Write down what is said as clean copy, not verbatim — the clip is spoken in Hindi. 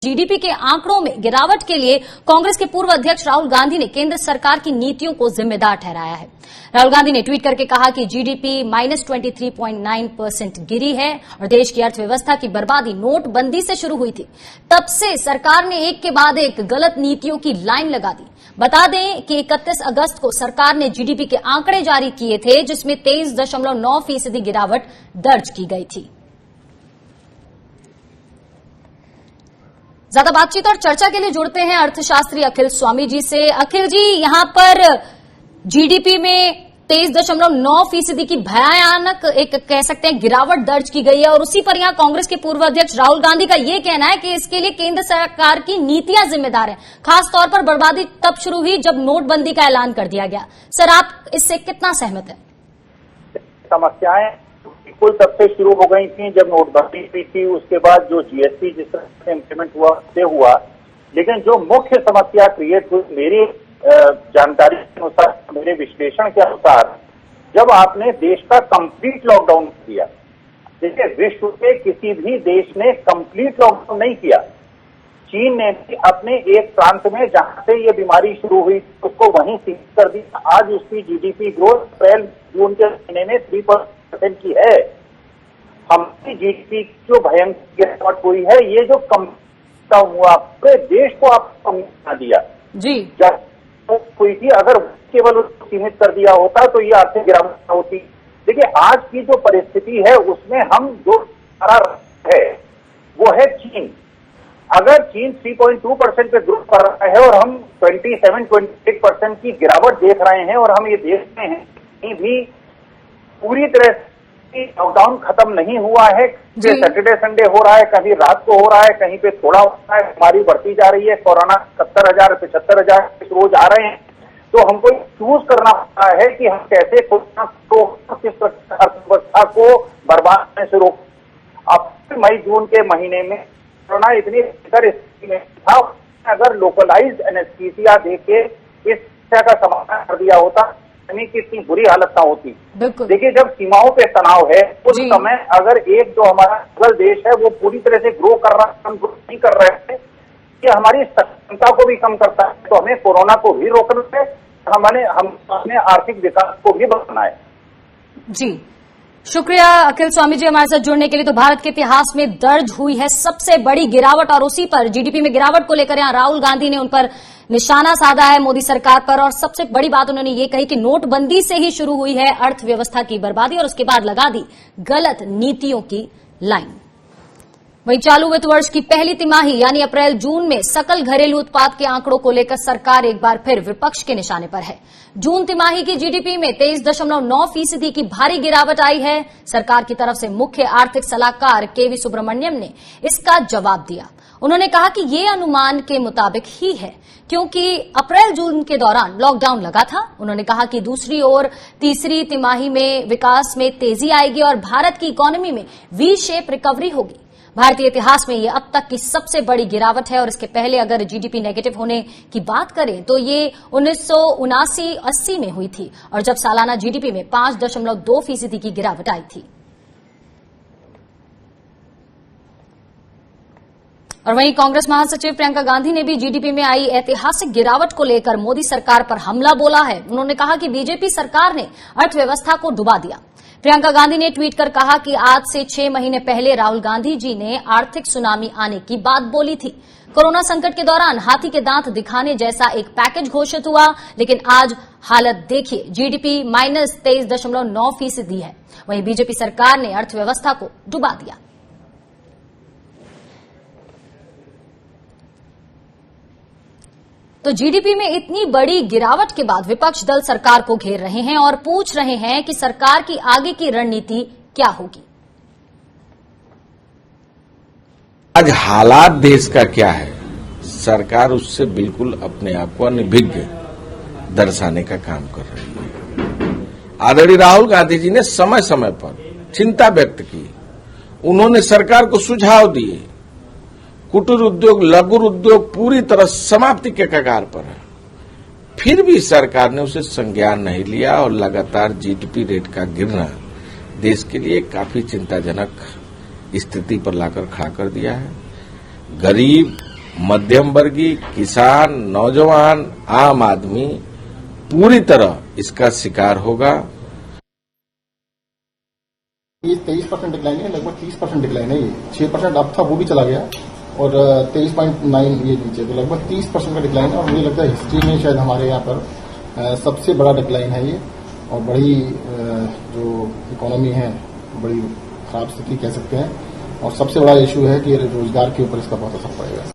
जीडीपी के आंकड़ों में गिरावट के लिए कांग्रेस के पूर्व अध्यक्ष राहुल गांधी ने केंद्र सरकार की नीतियों को जिम्मेदार ठहराया है। राहुल गांधी ने ट्वीट करके कहा कि जीडीपी -23.9% गिरी है और देश की अर्थव्यवस्था की बर्बादी नोटबंदी से शुरू हुई थी। तब से सरकार ने एक के बाद एक गलत नीतियों की लाइन लगा दी। बता दें कि 31 अगस्त को सरकार ने जीडीपी के आंकड़े जारी किए थे, जिसमें 23.9% गिरावट दर्ज की गई थी। ज्यादा बातचीत और चर्चा के लिए जुड़ते हैं अर्थशास्त्री अखिल स्वामी जी से। अखिल जी, यहां पर जीडीपी में 23.9% की भयानक एक कह सकते हैं गिरावट दर्ज की गई है और उसी पर यहां कांग्रेस के पूर्व अध्यक्ष राहुल गांधी का यह कहना है कि इसके लिए केंद्र सरकार की नीतियां जिम्मेदार हैं। खासतौर पर बर्बादी तब शुरू हुई जब नोटबंदी का ऐलान कर दिया गया। सर, आप इससे कितना सहमत हैं? समस्याएं बिल्कुल तब से शुरू हो गई थी जब नोटबंदी हुई थी, उसके बाद जो जीएसटी जिस तरह से इम्प्लीमेंट हुआ उससे हुआ। लेकिन जो मुख्य समस्या क्रिएट हुई मेरी जानकारी के अनुसार, मेरे विश्लेषण के अनुसार, जब आपने देश का कंप्लीट लॉकडाउन किया। देखिए, विश्व के किसी भी देश ने कंप्लीट लॉकडाउन नहीं किया। चीन ने भी अपने एक प्रांत में जहां से ये बीमारी शुरू हुई उसको वहीं सीमित कर दिया। आज उसकी जीडीपी ग्रोथ अप्रैल जून के महीने में 3% की है। हमारी जीडीपी जो भयंकर गिरावट हुई है, ये जो कम हुआ पूरे देश को आपको बना दिया जी। जब हुई थी, अगर केवल उसको सीमित कर दिया होता तो ये आर्थिक गिरावट होती। देखिए, आज की जो परिस्थिति है उसमें हम जो है वो है चीन। अगर चीन 3.2% पे ग्रोथ कर रहा है और हम 27-28% की गिरावट देख रहे हैं और हम ये देख रहे हैं कहीं भी पूरी तरह से लॉकडाउन खत्म नहीं हुआ है। सैटरडे संडे हो रहा है, कहीं रात को हो रहा है, कहीं पे थोड़ा हो रहा है। बीमारी बढ़ती जा रही है। कोरोना 70,000 75,000 रोज आ रहे हैं। तो हमको चूज करना पड़ता है कि हम कैसे कोरोना को, किस अर्थव्यवस्था को बर्बाद करने से रोक। अब मई जून के महीने में कोरोना इतनी बेहतर स्थिति में था, अगर लोकलाइज्ड एनेस्थीसिया देके इस समस्या का समाधान कर दिया होता की इतनी बुरी हालत ना होती। देखिए, जब सीमाओं पे तनाव है उस समय अगर एक जो हमारा अगल देश है वो पूरी तरह से ग्रो कर रहा है, हम ग्रो नहीं कर रहे हैं, ये हमारी क्षमता को भी कम करता है। तो हमें कोरोना को भी रोकना है, हम अपने आर्थिक विकास को भी बढ़ाना है। जी, शुक्रिया अखिल स्वामी जी हमारे साथ जुड़ने के लिए। तो भारत के इतिहास में दर्ज हुई है सबसे बड़ी गिरावट और उसी पर जीडीपी में गिरावट को लेकर यहां राहुल गांधी ने उन पर निशाना साधा है, मोदी सरकार पर। और सबसे बड़ी बात उन्होंने ये कही कि नोटबंदी से ही शुरू हुई है अर्थव्यवस्था की बर्बादी और उसके बाद लगा दी गलत नीतियों की लाइन। वहीं चालू वित्त वर्ष की पहली तिमाही यानी अप्रैल जून में सकल घरेलू उत्पाद के आंकड़ों को लेकर सरकार एक बार फिर विपक्ष के निशाने पर है। जून तिमाही की जीडीपी में 23.9% की भारी गिरावट आई है। सरकार की तरफ से मुख्य आर्थिक सलाहकार केवी सुब्रमण्यम ने इसका जवाब दिया। उन्होंने कहा कि ये अनुमान के मुताबिक ही है क्योंकि अप्रैल जून के दौरान लॉकडाउन लगा था। उन्होंने कहा कि दूसरी ओर तीसरी तिमाही में विकास में तेजी आएगी और भारत की इकोनॉमी में वी शेप रिकवरी होगी। भारतीय इतिहास में ये अब तक की सबसे बड़ी गिरावट है और इसके पहले अगर जीडीपी नेगेटिव होने की बात करें तो ये 1979-80 में हुई थी और जब सालाना जीडीपी में 5.2% की गिरावट आई थी। और वहीं कांग्रेस महासचिव प्रियंका गांधी ने भी जीडीपी में आई ऐतिहासिक गिरावट को लेकर मोदी सरकार पर हमला बोला है। उन्होंने कहा कि बीजेपी सरकार ने अर्थव्यवस्था को डुबा दिया। प्रियंका गांधी ने ट्वीट कर कहा कि आज से 6 महीने पहले राहुल गांधी जी ने आर्थिक सुनामी आने की बात बोली थी। कोरोना संकट के दौरान हाथी के दांत दिखाने जैसा एक पैकेज घोषित हुआ, लेकिन आज हालत देखिए, जीडीपी -23.9% है। वहीं बीजेपी सरकार ने अर्थव्यवस्था को डुबा दिया। तो जीडीपी में इतनी बड़ी गिरावट के बाद विपक्ष दल सरकार को घेर रहे हैं और पूछ रहे हैं कि सरकार की आगे की रणनीति क्या होगी। आज हालात देश का क्या है, सरकार उससे बिल्कुल अपने आप को अनभिज्ञ दर्शाने का काम कर रही है। आदरणीय राहुल गांधी जी ने समय समय पर चिंता व्यक्त की। उन्होंने सरकार को सुझाव दिए। कुटीर उद्योग, लघु उद्योग पूरी तरह समाप्ति के कगार पर है। फिर भी सरकार ने उसे संज्ञान नहीं लिया और लगातार जीडीपी रेट का गिरना देश के लिए काफी चिंताजनक स्थिति पर लाकर खड़ा कर दिया है। गरीब मध्यम वर्गीय, किसान, नौजवान, आम आदमी पूरी तरह इसका शिकार होगा। ये 23% डिक्लाइन है, लगभग 30% डिक्लाइन है। ये 6% अप था, वो भी चला गया और 23.9 ये नीचे, तो लगभग 30% का डिक्लाइन है। और मुझे लगता है हिस्ट्री में शायद हमारे यहाँ पर सबसे बड़ा डिक्लाइन है ये। और बड़ी जो इकोनॉमी है, बड़ी खराब स्थिति कह सकते हैं। और सबसे बड़ा इशू है कि रोजगार के ऊपर इसका बहुत असर पड़ेगा।